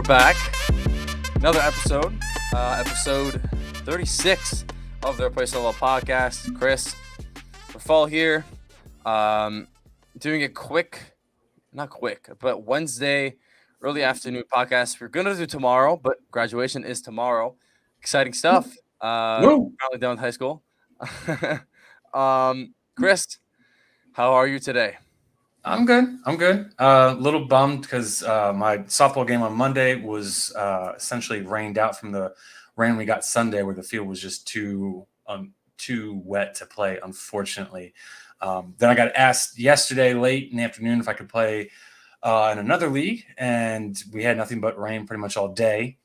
back. Another episode 36 of the Replace Solo podcast. Chris, Rephael here. Doing a not quick, but Wednesday early afternoon podcast. We're gonna do tomorrow, but graduation is tomorrow. Exciting stuff. Woo! Finally done with high school. Chris, how are you today? I'm good. A little bummed because my softball game on Monday was essentially rained out from the rain we got Sunday, where the field was just too wet to play, unfortunately. Then I got asked yesterday late in the afternoon if I could play in another league, and we had nothing but rain pretty much all day.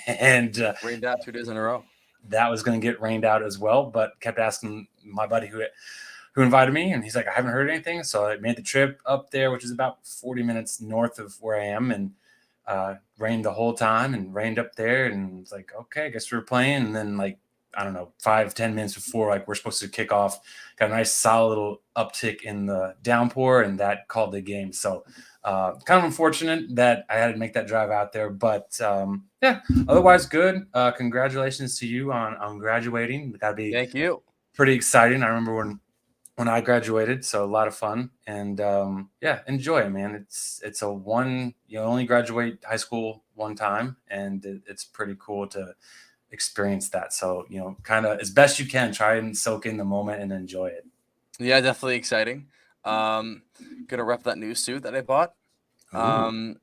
And Rained out 2 days in a row. that was going to get rained out as well, but kept asking my buddy who invited me, and he's like, I haven't heard anything. So I made the trip up there, which is about 40 minutes north of where I am, and rained the whole time and rained up there. And it's like, okay, I guess we're playing. And then, like, I don't know, 5-10 minutes before, like, we're supposed to kick off, got a nice solid little uptick in the downpour, and that called the game. So kind of unfortunate that I had to make that drive out there, but yeah, otherwise good. Congratulations to you on graduating. That'd be Thank you. pretty exciting. I remember when I graduated, so a lot of fun, and yeah, enjoy it, man. It's a one, you only graduate high school one time, and it's pretty cool to experience that. So, kind of as best you can, try and soak in the moment and enjoy it. Yeah, definitely exciting. Gonna rep that new suit that I bought. Ooh.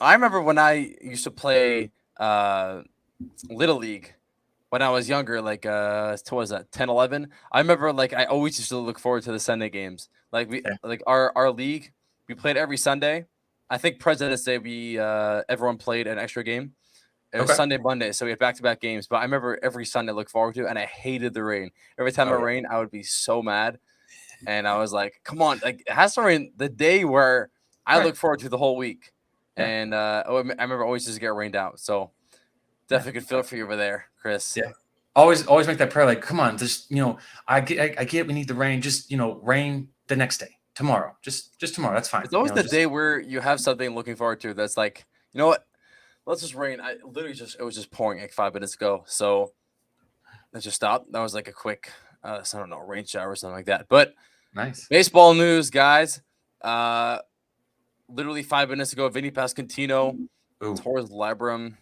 I remember when I used to play Little League when I was younger, like what was that, 10, 11? I remember like I always used to look forward to the Sunday games. Like Yeah. our league, we played every Sunday. I think President's Day we everyone played an extra game. It was Okay. Sunday, Monday, so we had back-to-back games. But I remember every Sunday I looked forward to, and I hated the rain. Every time Oh it yeah. rained, I would be so mad. And I was like, "Come on!" Like it has to rain the day where I Right. look forward to the whole week. Yeah. And I remember always just get rained out. So Yeah. definitely could feel for you over there, Chris. Yeah. Always make that prayer. Like, come on, just I get we need the rain. Just rain the next day, tomorrow. Just tomorrow. That's fine. It's always the Just day where you have something looking forward to. That's like, you know what? Let's just rain. I literally it was just pouring like 5 minutes ago. So let's just stop. That was like a quick, I don't know, rain shower or something like that. But nice. baseball news, guys. Literally 5 minutes ago, Vinny Pasquantino Ooh. tore his labrium,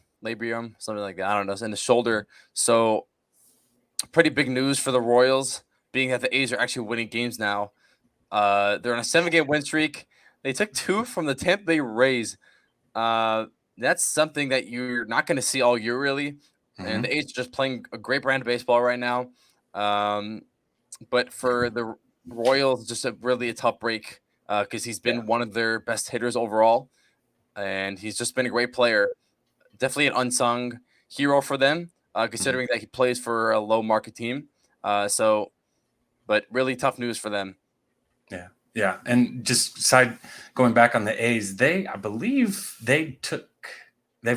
something like that. I don't know. It's in the shoulder. So pretty big news for the Royals, being that the A's are actually winning games now. They're on a 7-game win streak. They took 2 from the Tampa Bay Rays. That's something that you're not going to see all year, really. And the A's are just playing a great brand of baseball right now. But for the Royals, just really a tough break because he's been one of their best hitters overall. And he's just been a great player. Definitely an unsung hero for them, considering that he plays for a low market team. But really tough news for them. Yeah. And just going back on the A's, I believe they've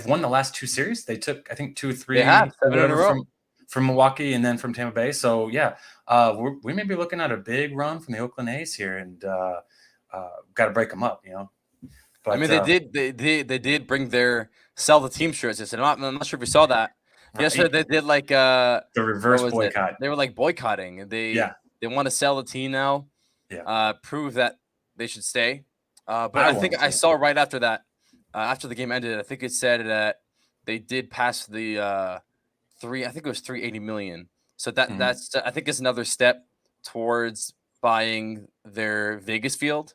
won the last 2 series. They took, I think, 2 or 3 They have 7 in a row. from Milwaukee and then from Tampa Bay. So yeah, we may be looking at a big run from the Oakland A's here, and got to break them up, But I mean, they did bring their sell the team shirts. I'm not sure if you saw that. Yesterday they did like the reverse boycott. They were like boycotting. They want to sell the team now. Yeah. Prove that they should stay. But I think I saw right after that, after the game ended, I think it said that they did pass the I think it was 380 million. So that's I think it's another step towards buying their Vegas field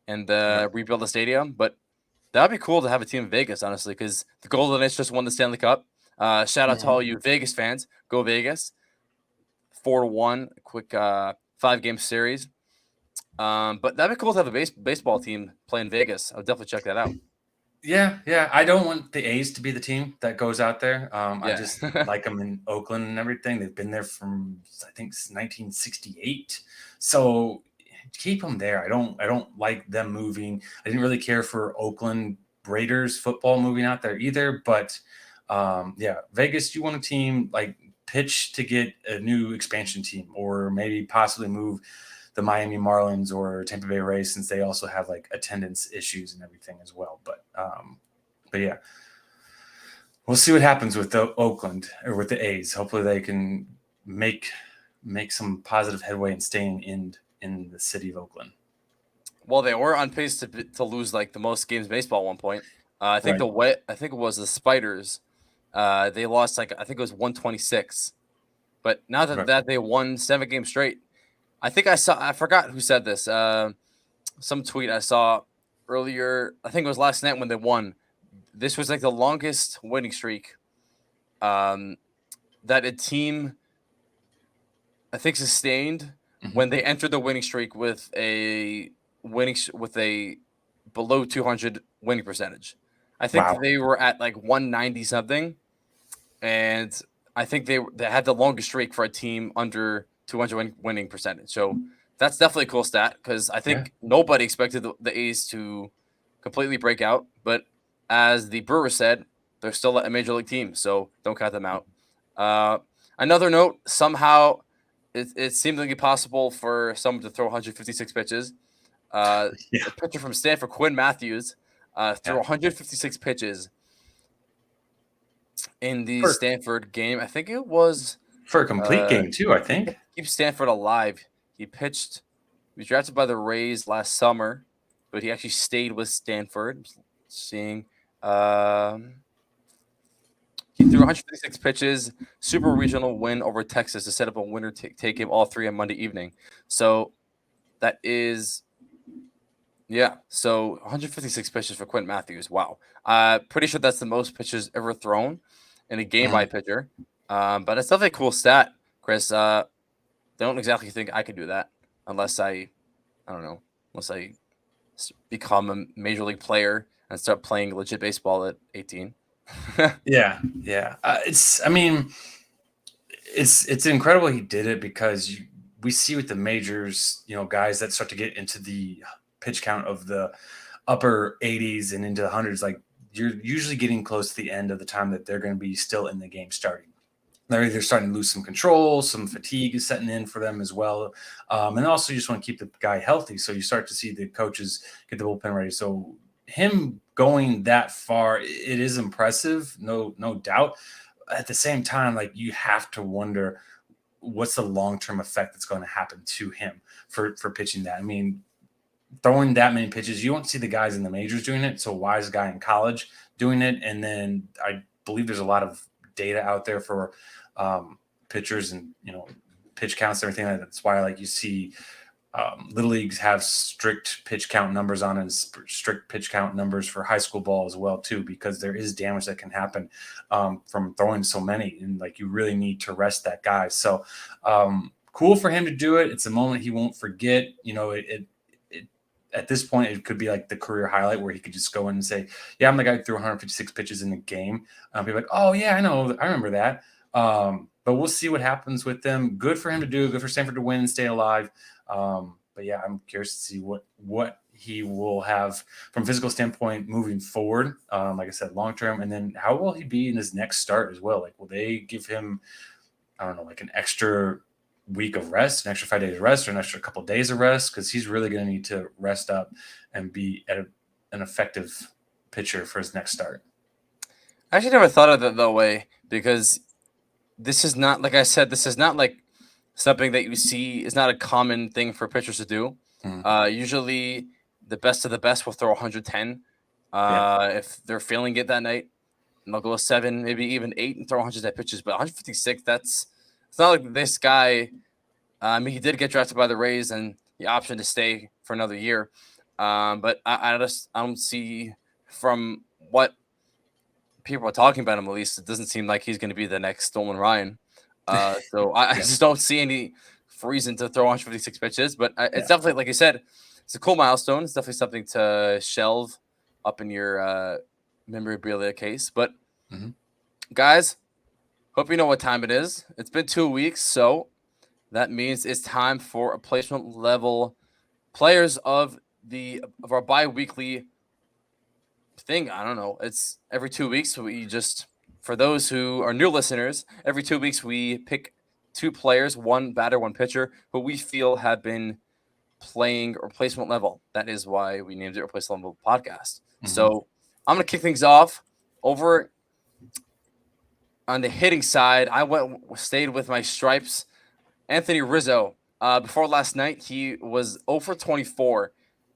and rebuild the stadium. But that'd be cool to have a team in Vegas, honestly, because the Golden Knights just won the Stanley Cup. Shout out to all you Vegas fans. Go Vegas. 4-1, quick 5-game series. But that'd be cool to have a baseball team play in Vegas. I'll definitely check that out. Yeah. I don't want the A's to be the team that goes out there. I Yeah. just like them in Oakland and everything. They've been there from, I think, 1968. So keep them there. I don't like them moving. I didn't really care for Oakland Raiders football moving out there either. But yeah, Vegas, you want a team like pitch to get a new expansion team, or maybe possibly move the Miami Marlins or Tampa Bay Rays, since they also have like attendance issues and everything as well. But yeah, we'll see what happens with the Oakland or with the A's. Hopefully they can make some positive headway in staying in the city of Oakland. Well, they were on pace to lose like the most games baseball at one point. I think I think it was the Spiders. They lost I think it was 126. But now that they won 7 games straight, I think I forgot who said this. Some tweet I saw earlier. I think it was last night when they won. This was like the longest winning streak that a team I think sustained when they entered the winning streak with a below 200 winning percentage. I think they were at like 190 something, and I think they had the longest streak for a team under 200 winning percentage. So that's definitely a cool stat because I think nobody expected the A's to completely break out. But as the Brewers said, they're still a major league team, so don't count them out. Another note, somehow it seemed like possible for someone to throw 156 pitches. A pitcher from Stanford, Quinn Matthews, threw 156 pitches in the Stanford game. I think it was for a complete game too. I think keep Stanford alive. He was drafted by the Rays last summer, but he actually stayed with Stanford. Seeing he threw 156 pitches, super regional win over Texas to set up a winner take game all 3 on Monday evening. So that is so 156 pitches for Quentin Matthews. Wow. Pretty sure that's the most pitches ever thrown in a game by a pitcher. But it's definitely a cool stat, Chris. Don't exactly think I could do that unless I become a major league player and start playing legit baseball at 18. It's incredible he did it because we see with the majors, guys that start to get into the pitch count of the upper 80s and into the hundreds, like you're usually getting close to the end of the time that they're going to be still in the game starting. They're either starting to lose some control, some fatigue is setting in for them as well. And also you just want to keep the guy healthy. So you start to see the coaches get the bullpen ready. So him going that far, it is impressive, no doubt. At the same time, like you have to wonder what's the long-term effect that's going to happen to him for pitching that. I mean, throwing that many pitches, you won't see the guys in the majors doing it. So why is a guy in college doing it? And then I believe there's a lot of data out there for pitchers and pitch counts and everything. That's why like you see little leagues have strict pitch count numbers on and strict pitch count numbers for high school ball as well too, because there is damage that can happen from throwing so many, and like you really need to rest that guy. So cool for him to do it. It's a moment he won't forget. At this point, it could be like the career highlight where he could just go in and say, yeah, I'm the guy who threw 156 pitches in the game. People like, oh yeah, I know. I remember that. But we'll see what happens with them. Good for him to do. Good for Stanford to win and stay alive. But yeah, I'm curious to see what he will have from a physical standpoint moving forward. Like I said, long-term. And then how will he be in his next start as well? Like, will they give him, I don't know, like an extra week of rest, an extra 5 days of rest, or an extra couple of days of rest? Because he's really going to need to rest up and be at an effective pitcher for his next start. I actually never thought of it that way, because this is not, like I said, this is not like something that you see is not a common thing for pitchers to do. Usually the best of the best will throw 110 if they're feeling it that night, and they'll go 7, maybe even 8 and throw 110 pitches. But 156, it's not like this guy. He did get drafted by the Rays and the option to stay for another year. But I don't see, from what people are talking about him, at least, it doesn't seem like he's going to be the next Nolan Ryan. So I just don't see any reason to throw 156 pitches. But it's definitely, like you said, it's a cool milestone. It's definitely something to shelve up in your memorabilia case. But guys, hope you know what time it is. It's been 2 weeks, so that means it's time for a placement level players of our bi-weekly thing. I don't know. It's every 2 weeks. So for those who are new listeners, every 2 weeks we pick 2 players, 1 batter, 1 pitcher, who we feel have been playing replacement level. That is why we named it Replacement Level Podcast. So I'm going to kick things off over on the hitting side, I stayed with my stripes. Anthony Rizzo. Before last night, he was 0 for 24,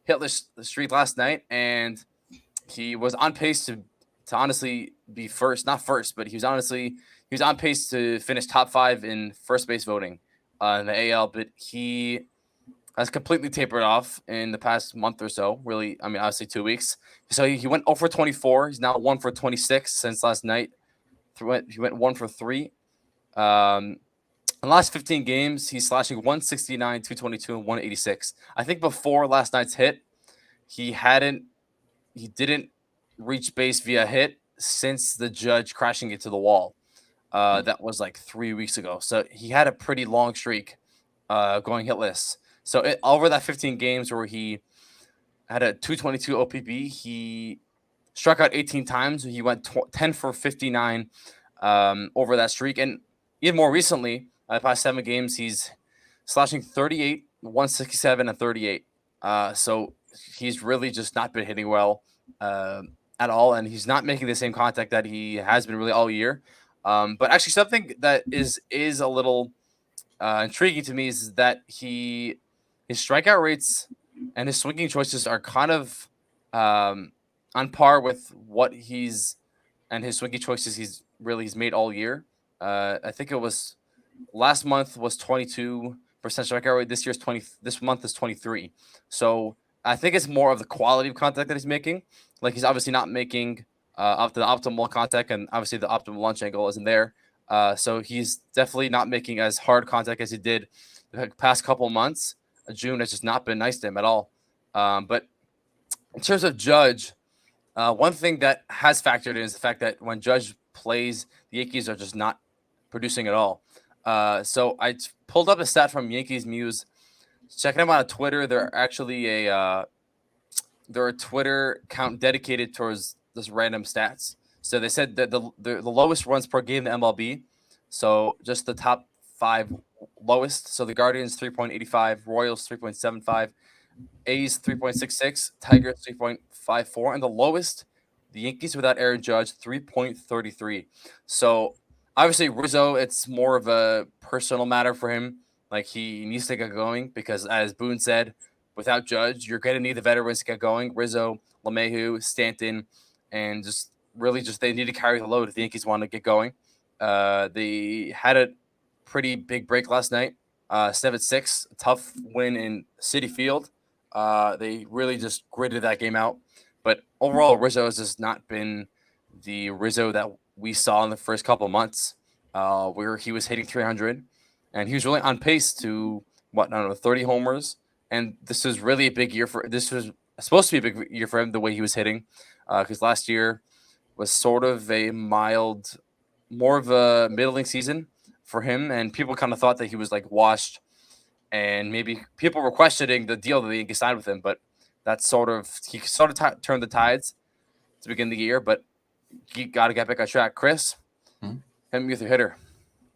hit the streak last night, and he was on pace to honestly be first, not first, but he was on pace to finish top 5 in first base voting in the AL. But he has completely tapered off in the past month or so. Really, I mean, obviously 2 weeks. So he went 0 for 24. He's now 1 for 26 since last night. He went 1 for 3. In the last 15 games, he's slashing 169, 222, and 186. I think before last night's hit, he didn't reach base via hit since the Judge crashing it to the wall. That was like 3 weeks ago. So he had a pretty long streak going hitless. So over that 15 games where he had a 222 OPB, he struck out 18 times. He went 10 for 59 over that streak. And even more recently, the past 7 games, he's slashing 38, 167, and 38. So he's really just not been hitting well at all, and he's not making the same contact that he has been really all year. But actually, something that is a little intriguing to me is that his strikeout rates and his swinging choices are kind of on par with what his swinging choices he's made all year. I think it was last month was 22% strikeout rate. This month is 23. So I think it's more of the quality of contact that he's making. Like, he's obviously not making up the optimal contact, and obviously the optimal launch angle isn't there. So he's definitely not making as hard contact as he did the past couple months. June has just not been nice to him at all. But in terms of Judge, one thing that has factored in is the fact that when Judge plays, the Yankees are just not producing at all. So I pulled up a stat from Yankees Muse. Checking them out on Twitter. They're actually a Twitter account dedicated towards this random stats. So they said that the lowest runs per game in the MLB. So just the top 5 lowest. So the Guardians 3.85, Royals 3.75, A's 3.66, Tigers 3.54, and the lowest, the Yankees without Aaron Judge 3.33. So obviously Rizzo, it's more of a personal matter for him. Like, he needs to get going because, as Boone said, without Judge, you're going to need the veterans to get going. Rizzo, LeMahieu, Stanton, and just they need to carry the load if the Yankees want to get going. They had a pretty big break last night. 7-6, tough win in Citi Field. They really just gritted that game out. But overall, Rizzo has just not been the Rizzo that we saw in the first couple of months, where he was hitting 300, and he was really on pace to 30 homers. And this was really a big year this was supposed to be a big year for him, the way he was hitting, because last year was sort of more of a middling season for him, and people kind of thought that he was like washed, and maybe people were questioning the deal that the Yankees signed with him. But he turned the tides to begin the year. But you got to get back on track. Chris, hit me with your hitter.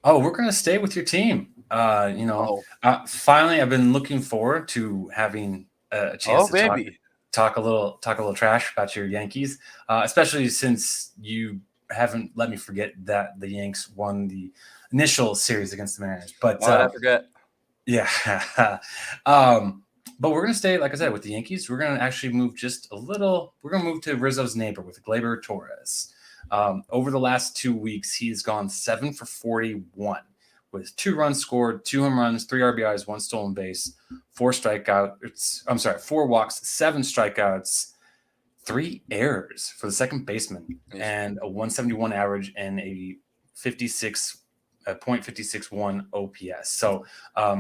Oh, we're gonna stay with your team. Finally, I've been looking forward to having a chance to talk a little trash about your Yankees, especially since you haven't let me forget that the Yanks won the initial series against the Mariners. But why did I forget? Yeah. But we're going to stay, like I said, with the Yankees. We're going to actually move just a little. We're going to move to Rizzo's neighbor with Gleyber Torres. Over the last 2 weeks, he's gone 7 for 41 with 2 runs scored, 2 home runs, 3 RBIs, 1 stolen base, 4 walks, 7 strikeouts, 3 errors for the second baseman, and a 171 average and a 0.561 OPS. So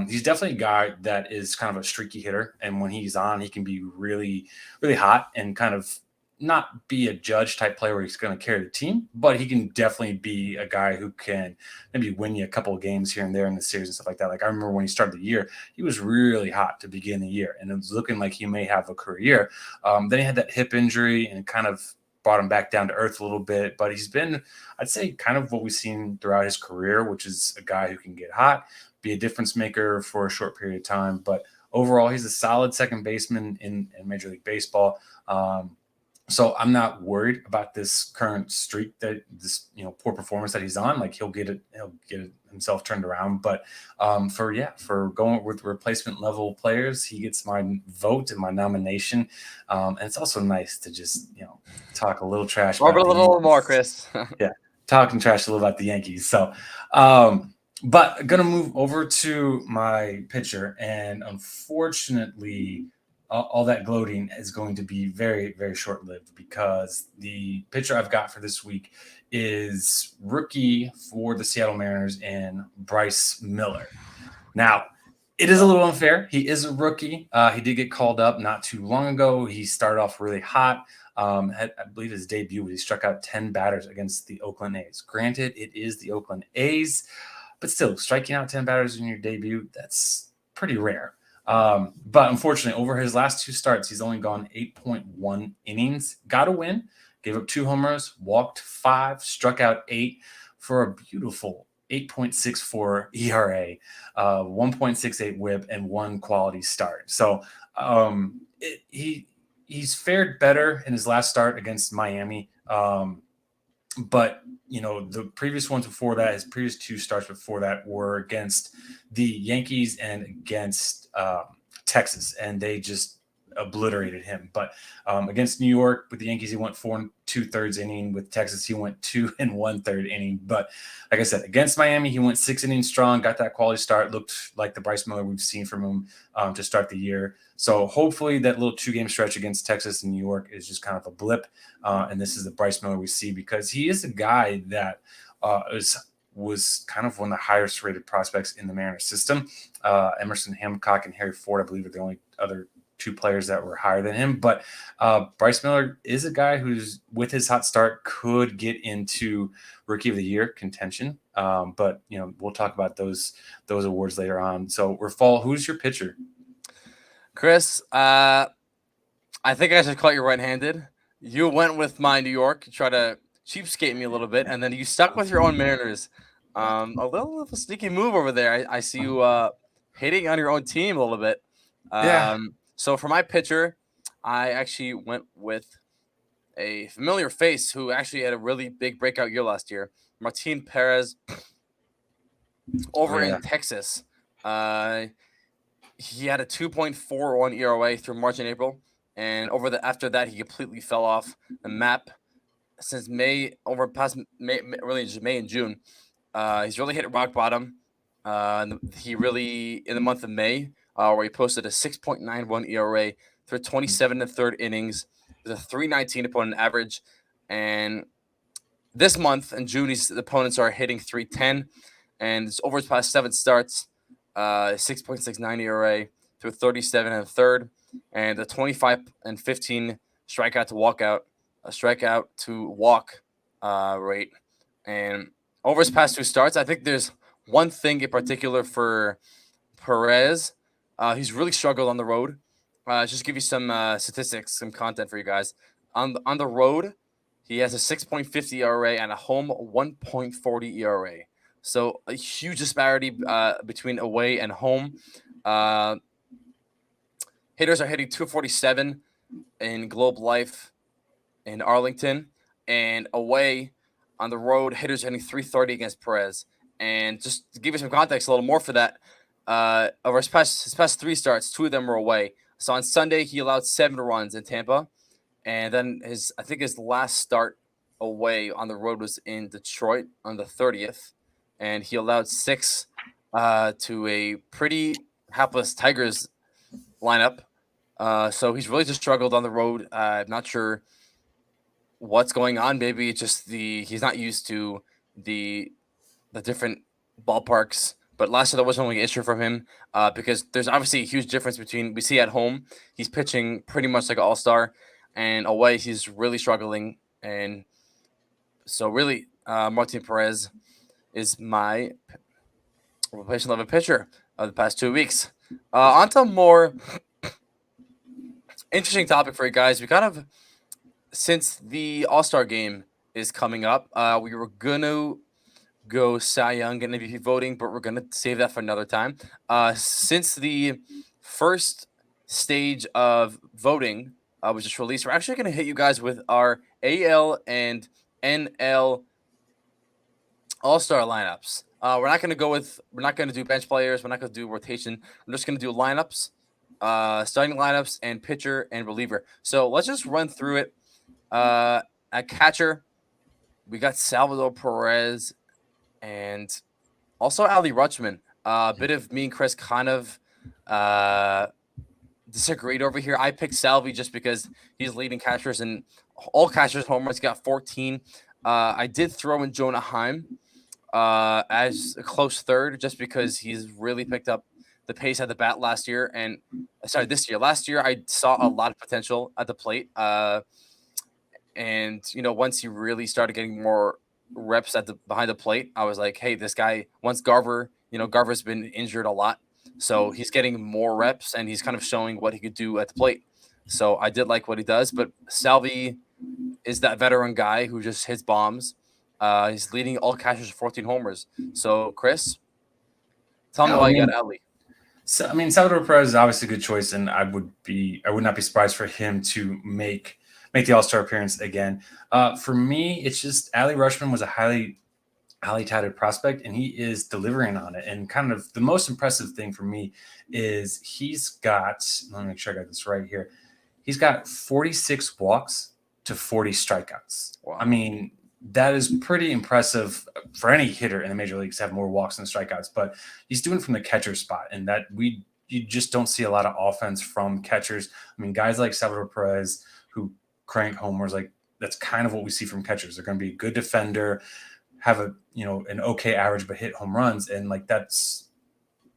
he's definitely a guy that is kind of a streaky hitter, and when he's on, he can be really, really hot and kind of not be a Judge type player where he's going to carry the team, but he can definitely be a guy who can maybe win you a couple of games here and there in the series and stuff like that. Like, I remember when he started the year, he was really hot to begin the year, and it was looking like he may have a career year. Then he had that hip injury and kind of brought him back down to earth a little bit, but he's been, I'd say, kind of what we've seen throughout his career, which is a guy who can get hot, be a difference maker for a short period of time. But overall, he's a solid second baseman in Major League Baseball. So I'm not worried about this current streak, that this poor performance that he's on. Like he'll get it himself turned around. But for going with replacement level players, he gets my vote and my nomination. And it's also nice to just talk a little trash Robert, about a little more, Chris. Yeah, talking trash a little about the Yankees. So, but gonna move over to my pitcher, and unfortunately, all that gloating is going to be very, very short lived, because the pitcher I've got for this week is rookie for the Seattle Mariners and Bryce Miller. Now, it is a little unfair. He is a rookie. He did get called up not too long ago. He started off really hot. I believe his debut, he struck out 10 batters against the Oakland A's. Granted, it is the Oakland A's, but still, striking out 10 batters in your debut, that's pretty rare. But unfortunately, over his last 2 starts, he's only gone 8.1 innings. Got a win, gave up 2 homers, walked 5, struck out 8 for a beautiful 8.64 ERA, 1.68 WHIP, and 1 quality start. So he's fared better in his last start against Miami. But the previous ones before that, his previous 2 starts before that, were against the Yankees and against Texas, and they just obliterated him. But against New York with the Yankees, he went 4 2/3 inning. With Texas, he went 2 1/3 inning. But like I said, against Miami, he went 6 innings strong, got that quality start, looked like the Bryce Miller we've seen from him to start the year. So hopefully that little 2-game stretch against Texas and New York is just kind of a blip. And this is the Bryce Miller we see, because he is a guy that was kind of one of the highest rated prospects in the Mariners system. Emerson Hancock and Harry Ford, I believe, are the only other 2 players that were higher than him. But Bryce Miller is a guy who's, with his hot start, could get into Rookie of the Year contention. But we'll talk about those awards later on. So Rephael, who's your pitcher? Chris, I think I should call you right-handed. You went with my New York. You tried to cheapskate me a little bit, and then you stuck with your own Mariners. A little sneaky move over there. I see you hitting on your own team a little bit. Yeah. So for my pitcher, I actually went with a familiar face who actually had a really big breakout year last year, Martin Perez, over in Texas. He had a 2.41 ERA through March and April, and after that he completely fell off the map since May, over past May, really just May and June. He's really hit rock bottom. He really, in the month of May, where he posted a 6.91 ERA through 27 1/3 innings with a 3.19 opponent average, and this month in June, the opponents are hitting 3.10, and it's over his past 7 starts. 6.69 ERA through 37 1/3, and a 25 15 strikeout to walkout, a strikeout to walk rate. And over his past 2 starts, I think there's one thing in particular for Perez. He's really struggled on the road. Just give you some statistics, some content for you guys. On the road, he has a 6.50 ERA and a home 1.40 ERA. So a huge disparity between away and home. Hitters are hitting 247 in Globe Life in Arlington, and away on the road, hitters are hitting 330 against Perez. And just to give you some context, a little more for that, over his past 3 starts, 2 of them were away. So on Sunday, he allowed 7 runs in Tampa, and then his last start away on the road was in Detroit on the 30th. And he allowed 6 to a pretty hapless Tigers lineup. So he's really just struggled on the road. I'm not sure what's going on. Maybe it's just he's not used to the different ballparks. But last year, that wasn't only an issue from him because there's obviously a huge difference between, we see at home, he's pitching pretty much like an all-star, and away, he's really struggling. And so really, Martin Perez is my replacement level pitcher of the past 2 weeks. On to a more interesting topic for you guys. We kind of, since the All-Star game is coming up, we were going to go Cy Young and MVP voting, but we're going to save that for another time. Since the first stage of voting was just released. We're actually going to hit you guys with our AL and NL All-Star lineups. We're not going to do bench players. We're not going to do rotation. We're just going to do lineups, starting lineups, and pitcher and reliever. So let's just run through it. At catcher, we got Salvador Perez and also Ali Rutschman. A bit of me and Chris kind of disagreed over here. I picked Salvi just because he's leading catchers and all catchers home runs. He got 14. I did throw in Jonah Heim as a close third just because he's really picked up the pace at the bat this year. Last year, I saw a lot of potential at the plate. And once he really started getting more reps behind the plate, I was like, hey, this guy, once Garver's been injured a lot. So he's getting more reps and he's kind of showing what he could do at the plate. So I did like what he does, but Salvi is that veteran guy who just hits bombs. He's leading all catchers with 14 homers. So Chris, tell me why you got Ali. So Salvador Perez is obviously a good choice, and I would not be surprised for him to make the All-Star appearance again. For me, it's just Ali Rutschman was a highly touted prospect, and he is delivering on it. And kind of the most impressive thing for me is he's got, let me make sure I got this right here. He's got 46 walks to 40 strikeouts. Wow. I mean, that is pretty impressive for any hitter in the major leagues to have more walks than strikeouts, but he's doing it from the catcher spot, and that you just don't see a lot of offense from catchers. I mean, guys like Salvador Perez who crank homers, like that's kind of what we see from catchers. They're going to be a good defender, have an okay average, but hit home runs. And like, that's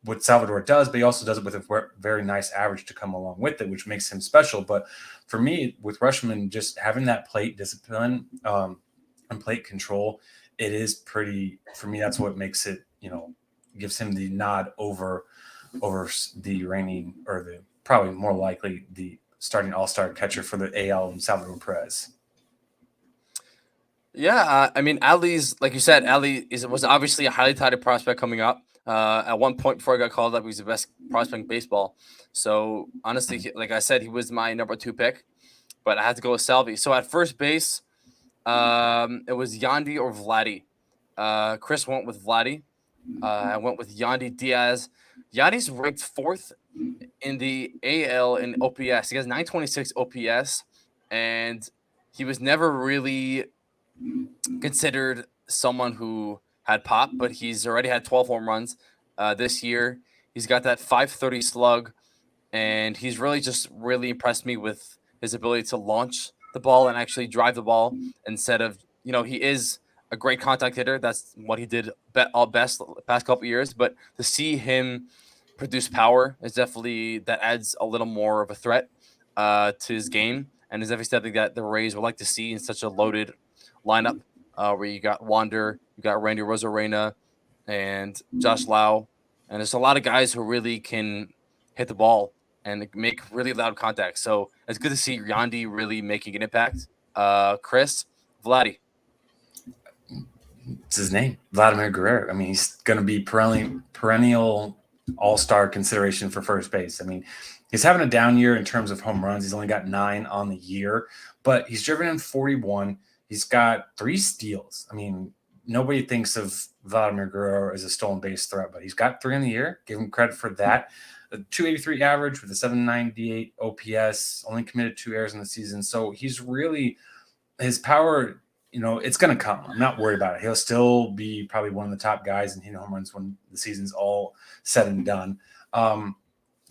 what Salvador does, but he also does it with a very nice average to come along with it, which makes him special. But for me, with Rutschman, just having that plate discipline and plate control, it is pretty, for me, that's what makes it, gives him the nod over the reigning, or the probably more likely the starting all-star catcher for the AL and Salvador Perez. Yeah, Ali's, like you said, Ali was obviously a highly touted prospect coming up. At one point before he got called up, he was the best prospect in baseball. So honestly, like I said, he was my number 2 pick, but I had to go with Salvi. So at first base, it was Yandy or Vladdy. Chris went with Vladdy. I went with Yandy Diaz. Yandy's ranked 4th in the AL in OPS. He has 926 OPS, and he was never really considered someone who had pop, but he's already had 12 home runs this year. He's got that 530 slug, and he's really impressed me with his ability to launch the ball and actually drive the ball instead of, he is a great contact hitter. That's what he did best the past couple of years, but to see him produce power is definitely, that adds a little more of a threat to his game, and is definitely something that the Rays would like to see in such a loaded lineup where you got Wander, you got Randy Rosarena, and Josh Lau, and there's a lot of guys who really can hit the ball and make really loud contact. So it's good to see Yandy really making an impact. Chris, Vladdy. It's his name, Vladimir Guerrero. I mean, he's going to be perennial all-star consideration for first base. I mean, he's having a down year in terms of home runs. He's only got 9 on the year, but he's driven in 41. He's got 3 steals. I mean, nobody thinks of Vladimir Guerrero as a stolen base threat, but he's got 3 in the year. Give him credit for that. A 283 average with a 798 OPS, only committed 2 errors in the season. So he's really, his power, it's going to come. I'm not worried about it. He'll still be probably one of the top guys in hitting home runs when the season's all said and done.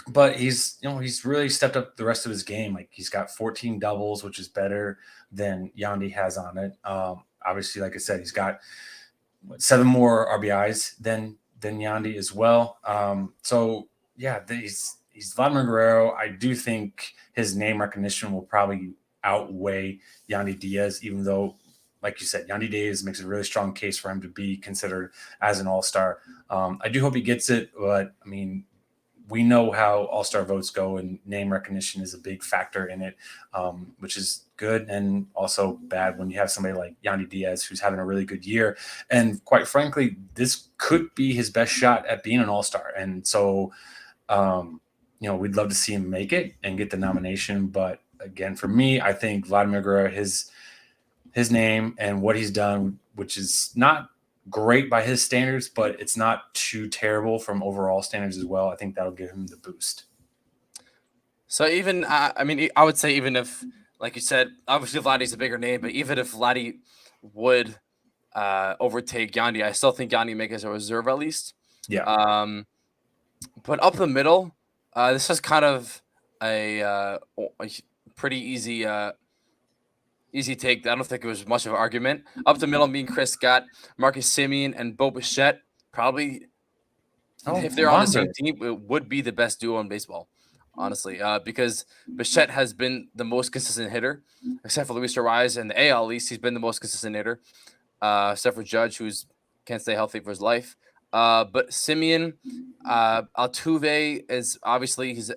But he's really stepped up the rest of his game. Like, he's got 14 doubles, which is better than Yandy has on it. Obviously, like I said, he's got 7 more RBIs than Yandy as well. So yeah, he's Vladimir Guerrero. I do think his name recognition will probably outweigh Yandy Diaz, even though, like you said, Yandy Diaz makes a really strong case for him to be considered as an all-star. I do hope he gets it, but I mean, we know how all-star votes go, and name recognition is a big factor in it, which is good and also bad when you have somebody like Yandy Diaz who's having a really good year. And quite frankly, this could be his best shot at being an all-star. And so, we'd love to see him make it and get the nomination, but again, for me, I think Vladimir Guerrero, his name and what he's done, which is not great by his standards, but it's not too terrible from overall standards as well. I think that'll give him the boost. So even I mean, I would say even if, like you said, obviously Vladdy's a bigger name, but even if Vladdy would overtake Yandy, I still think Yandy make as a reserve at least. Yeah. But up the middle, this is kind of a pretty easy take. I don't think it was much of an argument. Up the middle, me and Chris got Marcus Semien and Bo Bichette. Probably, if they're on the same team, it would be the best duo in baseball, honestly, because Bichette has been the most consistent hitter, except for Luis Ariz. In the AL, at least, he's been the most consistent hitter, except for Judge, who's can't stay healthy for his life. But Semien, Altuve he's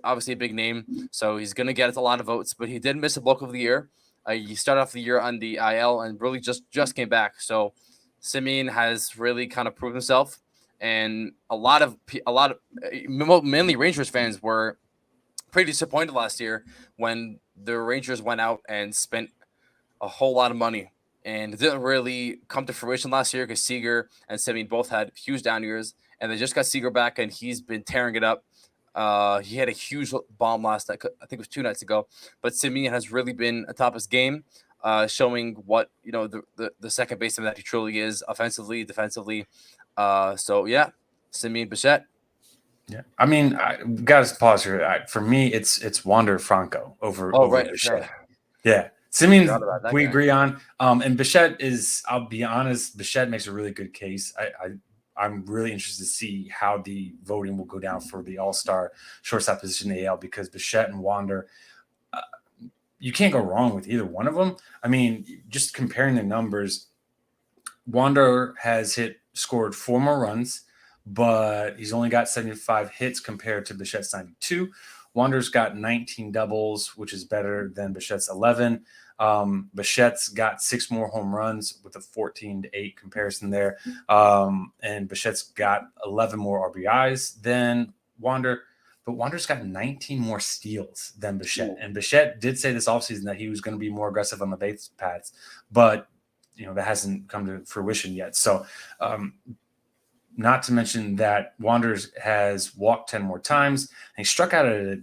obviously a big name, so he's gonna get a lot of votes. But he did miss a bulk of the year. He started off the year on the IL and really just came back. So Semien has really kind of proved himself, and a lot of mainly Rangers fans were pretty disappointed last year when the Rangers went out and spent a whole lot of money, and it didn't really come to fruition last year because Seager and Semien both had huge down years, and they just got Seager back, and he's been tearing it up. He had a huge bomb last night. I think it was 2 nights ago. But Semien has really been atop his game, showing what the second baseman that he truly is, offensively, defensively. So yeah, Semien Bichette. Yeah, I mean, I got to pause here. For me, it's Wander Franco over Bichette. Right. Yeah, Semien we agree on. And Bichette is, I'll be honest, Bichette makes a really good case. I'm really interested to see how the voting will go down for the All-Star shortstop position in the AL, because Bichette and Wander, you can't go wrong with either one of them. I mean, just comparing the numbers, Wander has scored 4 more runs, but he's only got 75 hits compared to Bichette's 92. Wander's got 19 doubles, which is better than Bichette's 11. Bichette's got 6 more home runs with a 14-8 comparison there. And Bichette's got 11 more RBIs than Wander, but Wander's got 19 more steals than Bichette. And Bichette did say this offseason that he was going to be more aggressive on the base paths, but that hasn't come to fruition yet. So, not to mention that Wanderers has walked 10 more times, and he struck out at a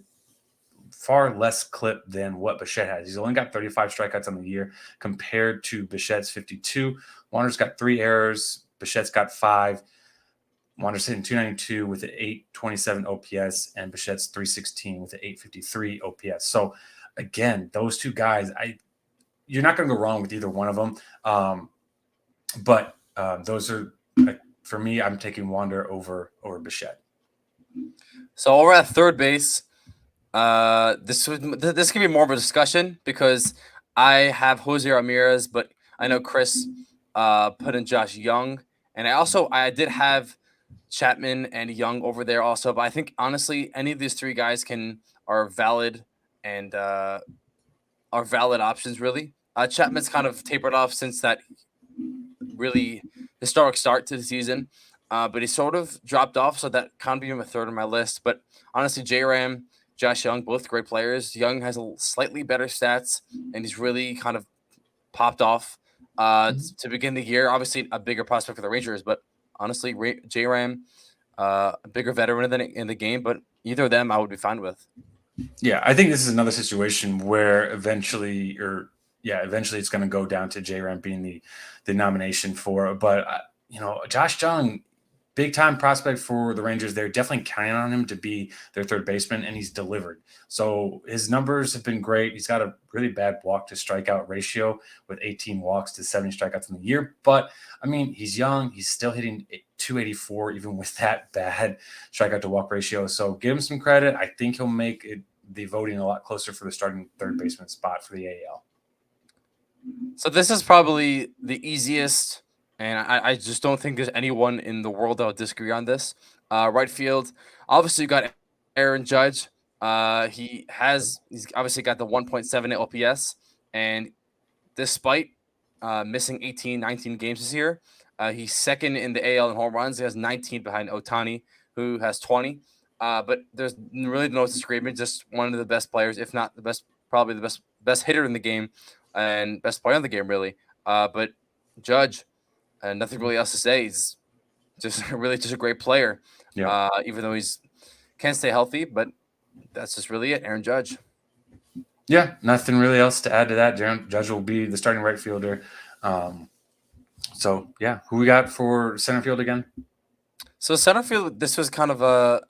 far less clip than what Bichette has. He's only got 35 strikeouts on the year compared to Bichette's 52. Wander's got 3 errors. Bichette's got 5. Wander's hitting 292 with an 827 OPS, and Bichette's 316 with an 853 OPS. So, again, those two guys, you're not going to go wrong with either one of them. But those are, for me, I'm taking Wander over Bichette. So we're at third base. This can be more of a discussion because I have Jose Ramirez, but I know Chris put in Josh Young, and I did have Chapman and Young over there also. But I think honestly, any of these 3 guys are valid and are valid options really. Chapman's kind of tapered off since that really historic start to the season, but he sort of dropped off, so that kind of became a third on my list. But honestly, J-Ram, Josh Young, both great players. Young has a slightly better stats, and he's really kind of popped off to begin the year. Obviously, a bigger prospect for the Rangers, but honestly, J-Ram, a bigger veteran in the game, but either of them I would be fine with. Yeah, I think this is another situation where eventually it's going to go down to J-Ram being the nomination for it. But, Josh Young, big time prospect for the Rangers. They're definitely counting on him to be their third baseman, and he's delivered. So his numbers have been great. He's got a really bad walk to strikeout ratio with 18 walks to 70 strikeouts in the year. But, I mean, he's young. He's still hitting 284 even with that bad strikeout to walk ratio. So give him some credit. I think he'll make the voting a lot closer for the starting third baseman spot for the AL. So this is probably the easiest, and I just don't think there's anyone in the world that would disagree on this. Right field, obviously you got Aaron Judge. He's obviously got the 1.78 OPS, and despite missing 18, 19 games this year, he's second in the AL in home runs. He has 19 behind Ohtani, who has 20. But there's really no disagreement. Just one of the best players, if not the best probably the best hitter in the game and best player in the game, really. But Judge, nothing really else to say. He's just really just a great player. Yeah. Even though he's can't stay healthy, but that's just really it. Aaron Judge. Yeah, nothing really else to add to that. Judge will be the starting right fielder. So yeah, who we got for center field again? So center field, this was kind of a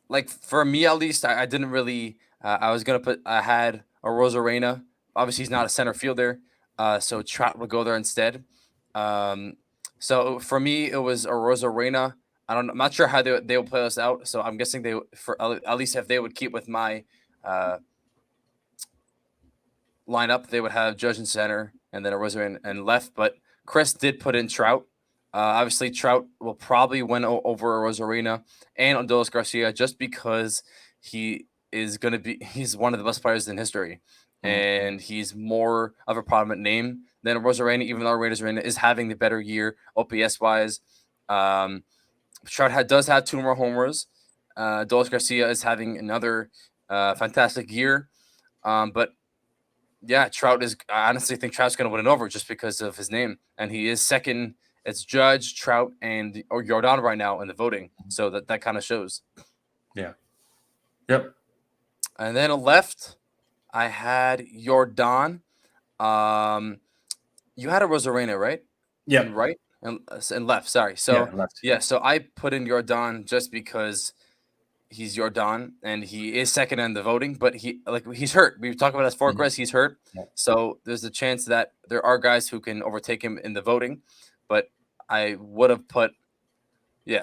like for me at least. I didn't really. I was gonna put. I had a Rosarena. Obviously, he's not a center fielder, so Trout would go there instead. Um, so for me, it was a Rosarena. I'm not sure how they will play this out. So I'm guessing they for at least if they would keep with my uh, lineup, they would have Judge in center and then a Rosarena and left. But Chris did put in Trout. Obviously, Trout will probably win over Rosarena and Adolis Garcia just because he is going to be. He's one of the best players in history, and he's more of a prominent name than Rosarena. Even though Rosarena is having the better year OPS wise, Trout does have 2 more homers. Adolis Garcia is having another fantastic year, but yeah, Trout is. I honestly think Trout's going to win it over just because of his name, and he is second. It's Judge, Trout, and or Jordan right now in the voting, so that kind of shows. Yeah. Yep. And then left, I had Jordan. You had a Rosarena, right? Yeah. And right and left. Sorry. So yeah, so I put in Jordan just because he's Jordan and he is second in the voting, but he's hurt. We've talked about his Chris. He's hurt. Yeah. So there's a chance that there are guys who can overtake him in the voting, but I would have put,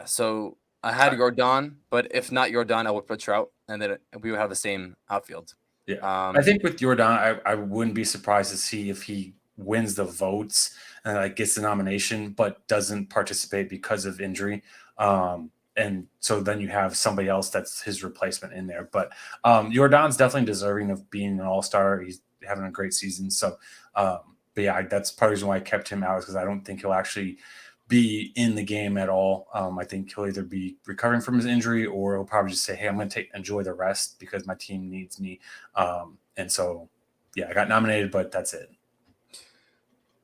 so I had Jordan, but if not Jordan, I would put Trout and then we would have the same outfield. Yeah. I think with Jordan, I wouldn't be surprised to see if he wins the votes and gets the nomination, but doesn't participate because of injury. And so then you have somebody else that's his replacement in there. But Jordan's definitely deserving of being an all-star. He's having a great season. So, but yeah, that's part of the reason why I kept him out, is because I don't think he'll actually be in the game at all. I think he'll either be recovering from his injury or he'll probably just say, hey, I'm going to enjoy the rest because my team needs me. And so, yeah, I got nominated, but that's it.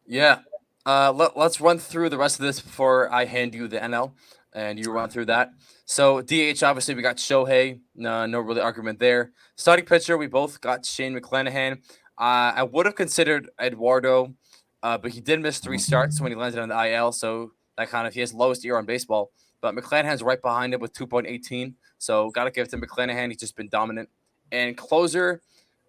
Yeah. Let's run through the rest of this before I hand you the NL and you run through that. So DH, obviously we got Shohei. No really argument there. Starting pitcher, we both got Shane McClanahan. I would have considered Eduardo, but he did miss 3 starts when he landed on the IL. So that he has lowest ERA on baseball. But McClanahan's right behind him with 2.18. So got to give it to McClanahan. He's just been dominant. And closer,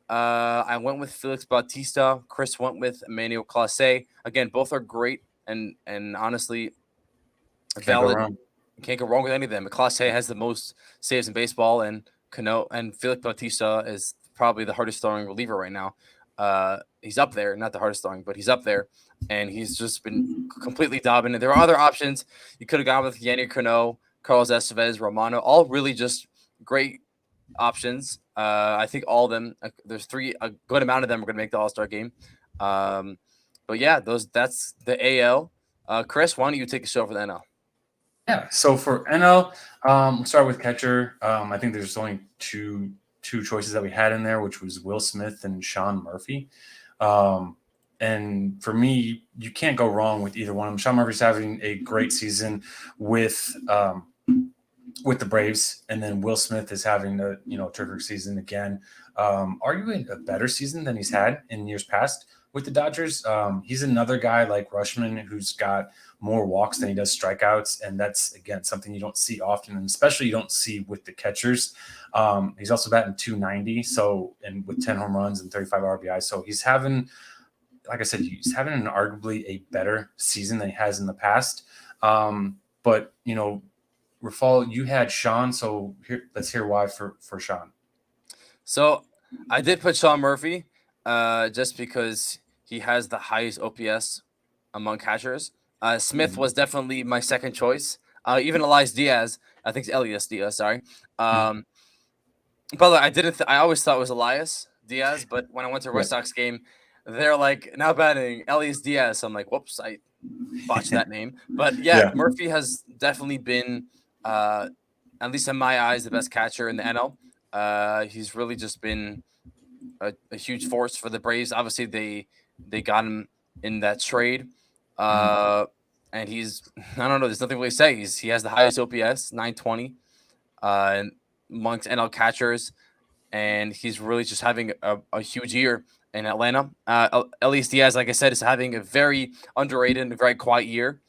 I went with Felix Bautista. Chris went with Emmanuel Clase. Again, both are great and honestly valid. Can't go wrong with any of them. Clase has the most saves in baseball, and Felix Bautista is probably the hardest throwing reliever right now. He's up there, not the hardest throwing, but he's up there, and he's just been completely dominant. There are other options. You could have gone with Yanni Cano, Carlos Estevez, Romano, all really just great options. I think all of them. There's a good amount of them are going to make the All-Star game. But yeah, that's the AL. Chris, why don't you take a show for the NL? Yeah. So for NL, we'll start with catcher. I think there's only two choices that we had in there, which was Will Smith and Sean Murphy. And for me, you can't go wrong with either one of them. Sean Murphy's having a great season with the Braves, and then Will Smith is having a terrific season again. Arguably a better season than he's had in years past with the Dodgers. He's another guy like Rushman who's got more walks than he does strikeouts, and that's again something you don't see often, and especially you don't see with the catchers. He's also batting .290, and with 10 home runs and 35 RBI. So he's having, like I said, he's having an arguably a better season than he has in the past. But Rephael, you had Sean, so let's hear why for Sean. So I did put Sean Murphy just because he has the highest OPS among catchers. Smith was definitely my second choice. Even Elias Diaz, I think it's Elias Diaz, sorry. By the way, I always thought it was Elias Diaz, but when I went to a Red Sox game, they're like, now batting Elias Diaz. So I'm like, whoops, I botched that name. But yeah, Murphy has definitely been, at least in my eyes, the best catcher in the NL. He's really just been a huge force for the Braves. Obviously, they got him in that trade, and he's I don't know. There's nothing really to say. He has the highest OPS, 920, amongst NL catchers, and he's really just having a huge year in Atlanta. Elias Diaz, like I said, is having a very underrated and very quiet year.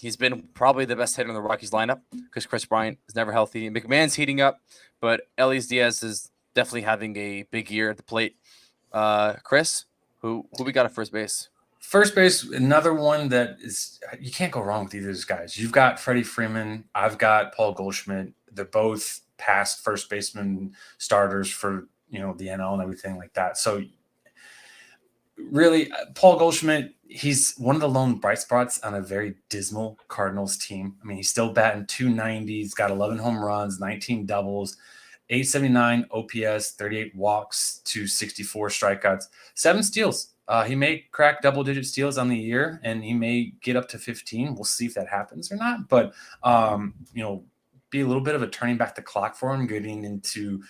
He's been probably the best hitter in the Rockies lineup because Chris Bryant is never healthy. McMahon's heating up, but Elias Diaz is definitely having a big year at the plate. Chris, who we got at first base? First base, another one that is you can't go wrong with either of those guys. You've got Freddie Freeman. I've got Paul Goldschmidt. They're both past first baseman starters for the NL and everything like that. So really, Paul Goldschmidt, he's one of the lone bright spots on a very dismal Cardinals team. I mean, he's still batting 290. He's got 11 home runs, 19 doubles, 879 OPS, 38 walks, 264 strikeouts, 7 steals. He may crack double-digit steals on the year, and he may get up to 15. We'll see if that happens or not. But, be a little bit of a turning back the clock for him, getting into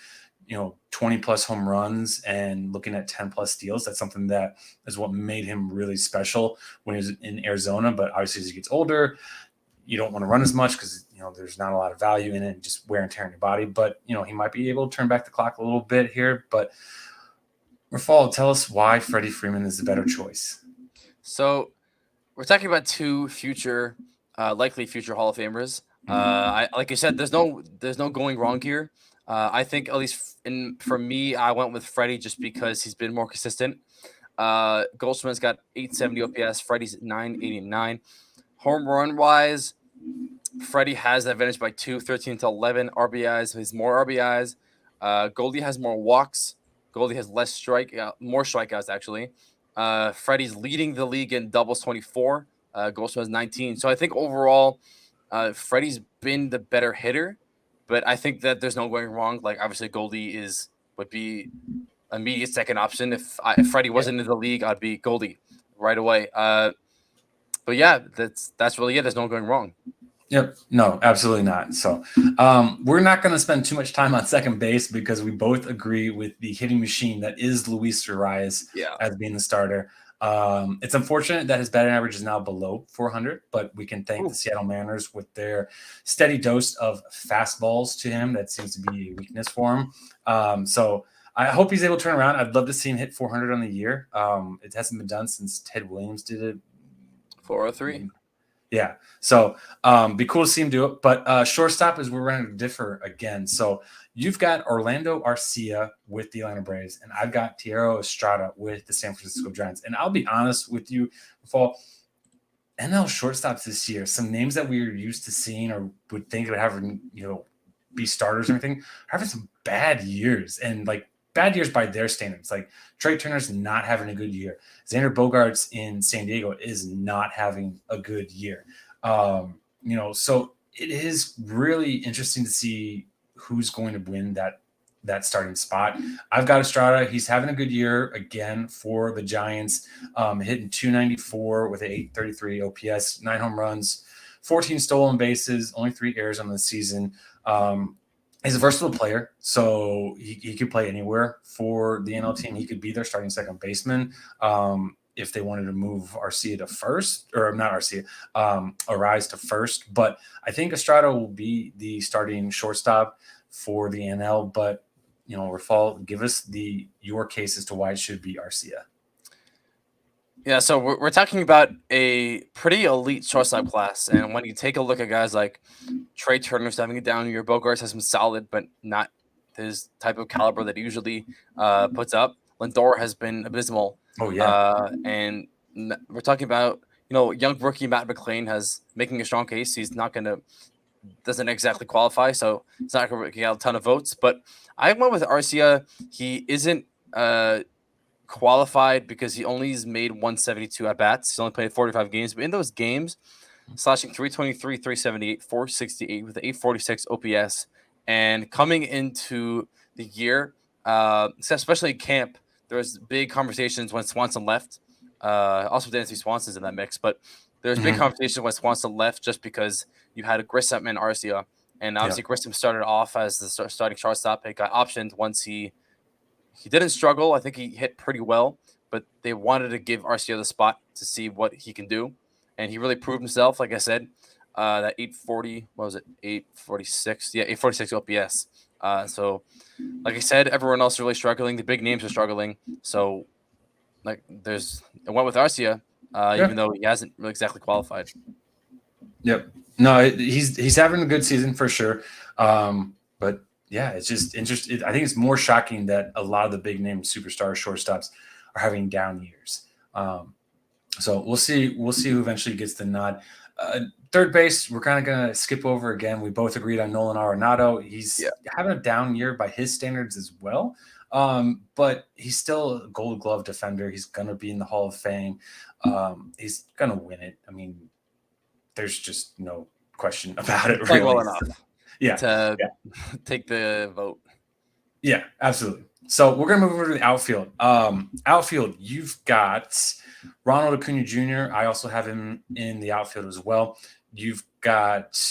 20-plus home runs and looking at 10-plus steals. That's something that is what made him really special when he was in Arizona. But obviously, as he gets older, you don't want to run as much because there's not a lot of value in it, just wear and tear on your body. But he might be able to turn back the clock a little bit here. But Rephael, tell us why Freddie Freeman is the better choice. So we're talking about two likely future Hall of Famers. Like I said, there's no going wrong here. I think at least for me, I went with Freddie just because he's been more consistent. Goldschmidt's got 870 OPS. Freddie's 989. Home run wise, Freddie has the advantage by 13 to 11 RBIs. He's more RBIs. Goldie has more walks. Goldie has more strikeouts actually. Freddie's leading the league in doubles, 24. Goldschmidt has 19. So I think overall, Freddie's been the better hitter, but I think that there's no going wrong. Like obviously, Goldie would be immediate second option. If Freddie wasn't in the league, I'd be Goldie right away. But yeah, that's really it. There's no going wrong. Yep. No, absolutely not. So we're not going to spend too much time on second base because we both agree with the hitting machine that is Luis Urias as being the starter. It's unfortunate that his batting average is now below 400, but we can thank the Seattle Mariners with their steady dose of fastballs to him. That seems to be a weakness for him. So I hope he's able to turn around. I'd love to see him hit 400 on the year. It hasn't been done since Ted Williams did it. 403. Yeah. So be cool to see him do it. But shortstop is where we're going to differ again. So you've got Orlando Arcia with the Atlanta Braves, and I've got Thairo Estrada with the San Francisco Giants. And I'll be honest with you, Paul, NL shortstops this year, some names that we were used to seeing or would think would have, be starters or anything, are having some bad years. And bad years by their standards. Like Trey Turner's not having a good year. Xander Bogaerts in San Diego is not having a good year. So it is really interesting to see who's going to win that starting spot. I've got Estrada. He's having a good year again for the Giants, hitting 294 with an 833 OPS, 9 home runs, 14 stolen bases, only 3 errors on the season. He's a versatile player, so he could play anywhere for the NL team. He could be their starting second baseman if they wanted to move Arcia to first, or not Arcia, Arise to first. But I think Estrada will be the starting shortstop for the NL. But Rephael, give us your case as to why it should be Arcia. Yeah, so we're talking about a pretty elite shortstop class, and when you take a look at guys like Trey Turner's having a down year, Bogaerts has been solid, but not his type of caliber that he usually puts up. Lindor has been abysmal. Oh yeah, and we're talking about young rookie Matt McLain has making a strong case. He's doesn't exactly qualify, so he's not going to get a ton of votes. But I went with Arcia. He isn't qualified because he only has made 172 at bats. He's only played 45 games, but in those games, slashing 323, 378, 468 with 846 OPS. And coming into the year, especially camp, there was big conversations when Swanson left. Also, Dansby Swanson's in that mix, but there was big conversations when Swanson left just because you had Grissom and Arcia And obviously, Grissom started off as the starting shortstop. It got optioned once he didn't struggle. I think he hit pretty well, but they wanted to give Arcia the spot to see what he can do, and he really proved himself. Like I said, that 840, what was it? 846, yeah, 846 OPS. So, like I said, everyone else is really struggling. The big names are struggling. So, like, it went with Arcia, even though he hasn't really exactly qualified. Yep. No, he's having a good season for sure. But yeah, it's just interesting. I think it's more shocking that a lot of the big name superstar shortstops are having down years. So we'll see. We'll see who eventually gets the nod. Third base, we're kind of going to skip over again. We both agreed on Nolan Arenado. He's having a down year by his standards as well. But he's still a Gold Glove defender. He's going to be in the Hall of Fame. He's going to win it. I mean, there's just no question about it. Really. Well enough. To take the vote. Yeah, absolutely. So we're going to move over to the outfield. Outfield, you've got Ronald Acuna Jr. I also have him in the outfield as well. You've got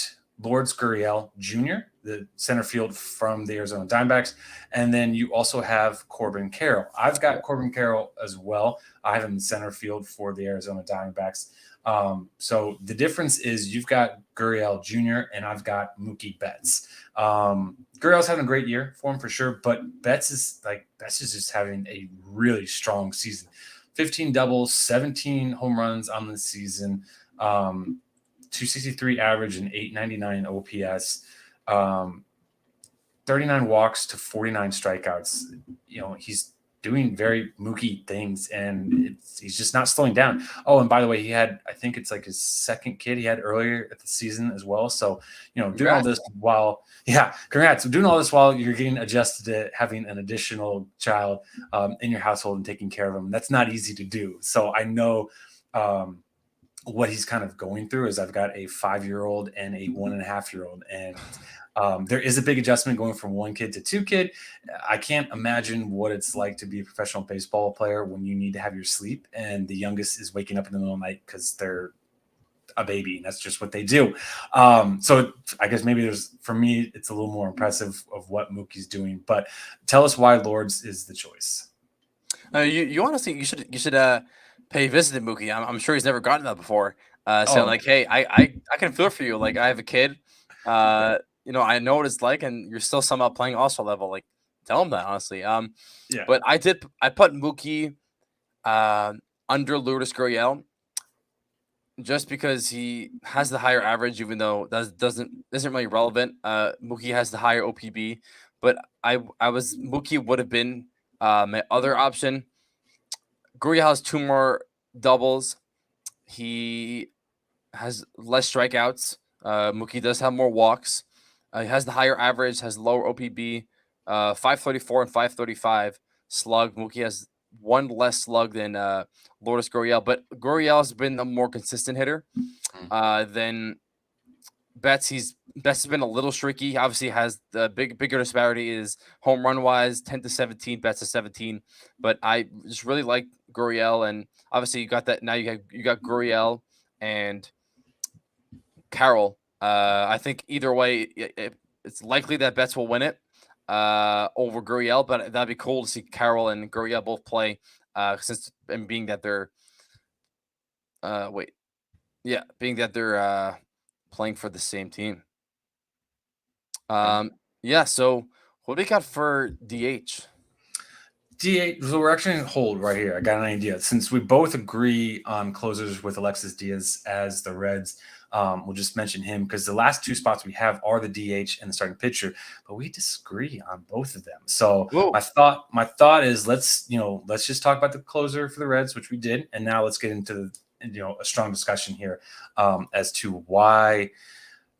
Lourdes Gurriel Jr., the center field from the Arizona Diamondbacks. And then you also have Corbin Carroll. I've got Corbin Carroll as well. I have him in center field for the Arizona Diamondbacks. So the difference is you've got Gurriel Jr. and I've got Mookie Betts. Gurriel's having a great year for him for sure, but Betts is just having a really strong season. 15 doubles, 17 home runs on the season, 263 average and 899 OPS, 39 walks to 49 strikeouts. You know, he's doing very Mookie things, and he's just not slowing down. Oh, and by the way, he had, I think it's like his second kid he had earlier at the season as well. So, you know, doing all this while, congrats. Doing all this while you're getting adjusted to having an additional child in your household and taking care of him. That's not easy to do. So I know what he's kind of going through is I've got a 5-year-old and a 1.5-year-old, and there is a big adjustment going from 1 kid to 2 kid. I can't imagine what it's like to be a professional baseball player when you need to have your sleep and the youngest is waking up in the middle of the night because they're a baby and that's just what they do. So I guess maybe for me, it's a little more impressive of what Mookie's doing, but tell us why Lourdes is the choice. You honestly, you should pay a visit to Mookie. I'm sure he's never gotten that before. Like, hey, I can feel for you. Like, I have a kid. You know, I know what it's like, and you're still somehow playing All-Star level. Like, tell him that honestly. But I put Mookie under Lourdes Gurriel just because he has the higher average, even though that isn't really relevant. Mookie has the higher OPB, but Mookie would have been my other option. Gurriel has 2 more doubles. He has less strikeouts. Mookie does have more walks. He has the higher average, has lower OPB, 534 and 535 slug. Mookie has 1 less slug than Lourdes Gurriel, but Gurriel's been a more consistent hitter than Betts. Betts has been a little streaky. Obviously, has the bigger disparity is home run wise, 10 to 17. Betts is 17, but I just really like Gurriel, and obviously you got that now. You got Gurriel and Carroll. I think either way, it's likely that Betts will win it over Gurriel, but that'd be cool to see Carroll and Gurriel both play. Being that they're playing for the same team. So what do we got for DH? DH, so we're actually going to hold right here. I got an idea. Since we both agree on closers with Alexis Diaz as the Reds, we'll just mention him because the last 2 spots we have are the DH and the starting pitcher, but we disagree on both of them. So my thought is let's just talk about the closer for the Reds, which we did, and now let's get into a strong discussion here as to why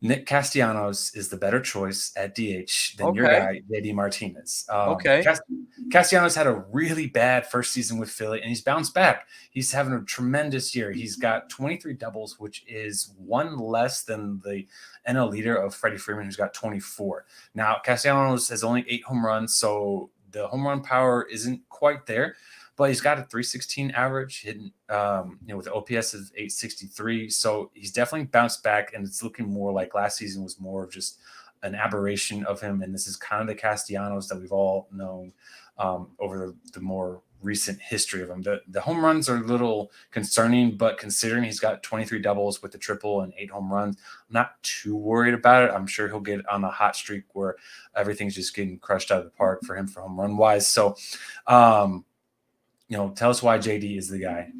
Nick Castellanos is the better choice at DH than your guy, JD Martinez. Castellanos had a really bad first season with Philly, and he's bounced back. He's having a tremendous year. He's got 23 doubles, which is 1 less than the NL leader of Freddie Freeman, who's got 24. Now, Castellanos has only 8 home runs, so the home run power isn't quite there. But he's got a 316 average, hitting with an OPS of 863. So he's definitely bounced back, and it's looking more like last season was more of just an aberration of him, and this is kind of the Castellanos that we've all known over the more recent history of him. The home runs are a little concerning, but considering he's got 23 doubles with the triple and 8 home runs, I'm not too worried about it. I'm sure he'll get on a hot streak where everything's just getting crushed out of the park for him for home run wise. So, tell us why JD is the guy.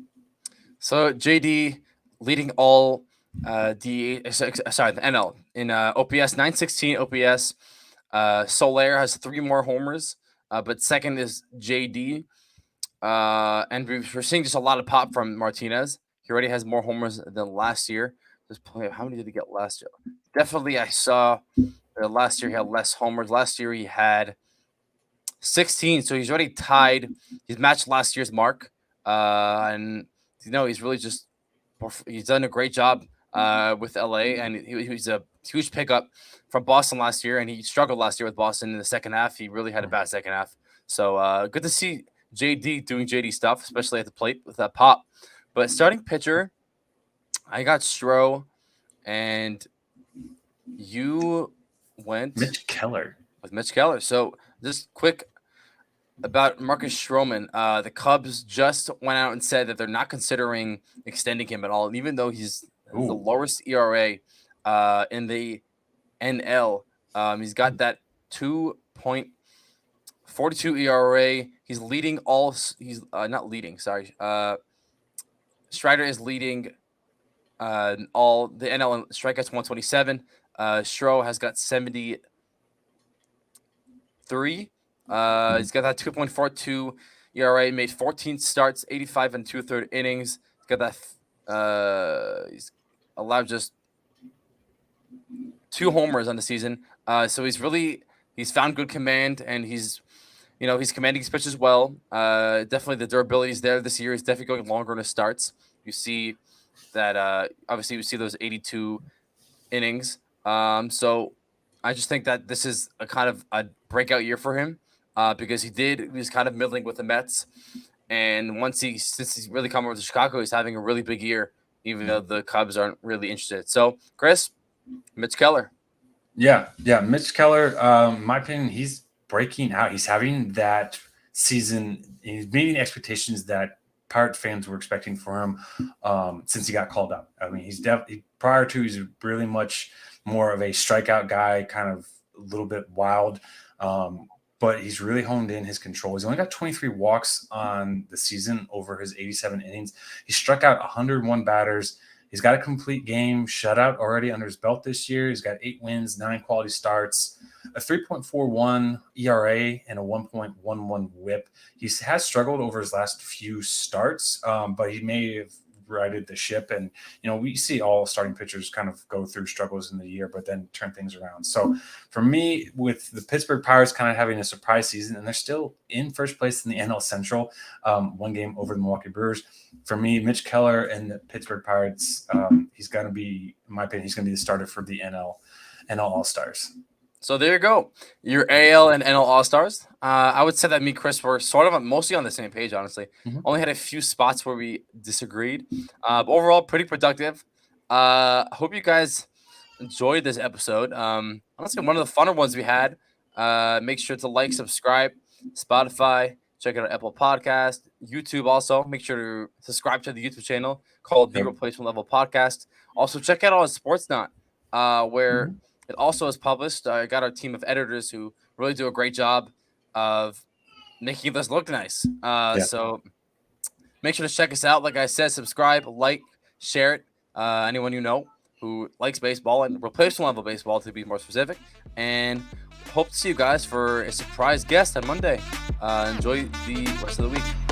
So JD leading all the NL in OPS, 916 OPS. Soler has 3 more homers, but second is JD. And we're seeing just a lot of pop from Martinez. He already has more homers than last year. How many did he get last year? Definitely, I saw last year he had less homers. Last year he had 16, so he's already tied. He's matched last year's mark, and he's really he's done a great job with LA, and he's a huge pickup from Boston last year, and he struggled last year with Boston in the second half. He really had a bad second half, so good to see JD doing JD stuff, especially at the plate with that pop. But starting pitcher, I got Stro, and you went Mitch Keller. With Mitch Keller. So just quick about Marcus Stroman. The Cubs just went out and said that they're not considering extending him at all, even though he's the lowest ERA in the NL. He's got that 2.42 ERA. He's leading all. He's not leading. Sorry. Strider is leading all the NL in strikeouts, 127. Stro has got 73. He's got that 2.42 ERA. Made 14 starts, 85 and 2/3 innings. He's got that. He's allowed just 2 homers on the season. So he's found good command, and he's commanding his pitches well. Definitely the durability is there this year. He's definitely going longer in his starts. You see that, obviously you see those 82 innings. So I just think that this is a kind of a breakout year for him, because he was kind of middling with the Mets. And since he's really come over to Chicago, he's having a really big year, even though the Cubs aren't really interested. So, Chris, Mitch Keller. Yeah. Mitch Keller, my opinion, he's breaking out. He's having that season. He's meeting the expectations that Pirate fans were expecting for him since he got called up. I mean, he's prior to, he's really much more of a strikeout guy, kind of a little bit wild. But he's really honed in his control. He's only got 23 walks on the season over his 87 innings. He struck out 101 batters. He's got a complete game shutout already under his belt this year. He's got 8 wins, 9 quality starts, a 3.41 ERA, and a 1.11 WHIP. He has struggled over his last few starts, but he may have righted the ship. And, we see all starting pitchers kind of go through struggles in the year, but then turn things around. So for me, with the Pittsburgh Pirates kind of having a surprise season, and they're still in first place in the NL Central, 1 game over the Milwaukee Brewers. For me, Mitch Keller and the Pittsburgh Pirates, he's going to be, in my opinion, he's going to be the starter for the NL All-Stars. So there you go. Your AL and NL All-Stars. I would say that me, Chris, were sort of mostly on the same page, honestly. Mm-hmm. Only had a few spots where we disagreed. But overall, pretty productive. Hope you guys enjoyed this episode. Honestly, one of the funner ones we had. Make sure to like, subscribe, Spotify. Check out our Apple Podcast, YouTube also. Make sure to subscribe to the YouTube channel called The Replacement Level Podcast. Also, check out our Sportsnot, where it also is published. I got our team of editors who really do a great job of making this look nice. So make sure to check us out. Like I said, subscribe, like, share it. Anyone you know who likes baseball and replacement level baseball, to be more specific. And hope to see you guys for a surprise guest on Monday. Enjoy the rest of the week.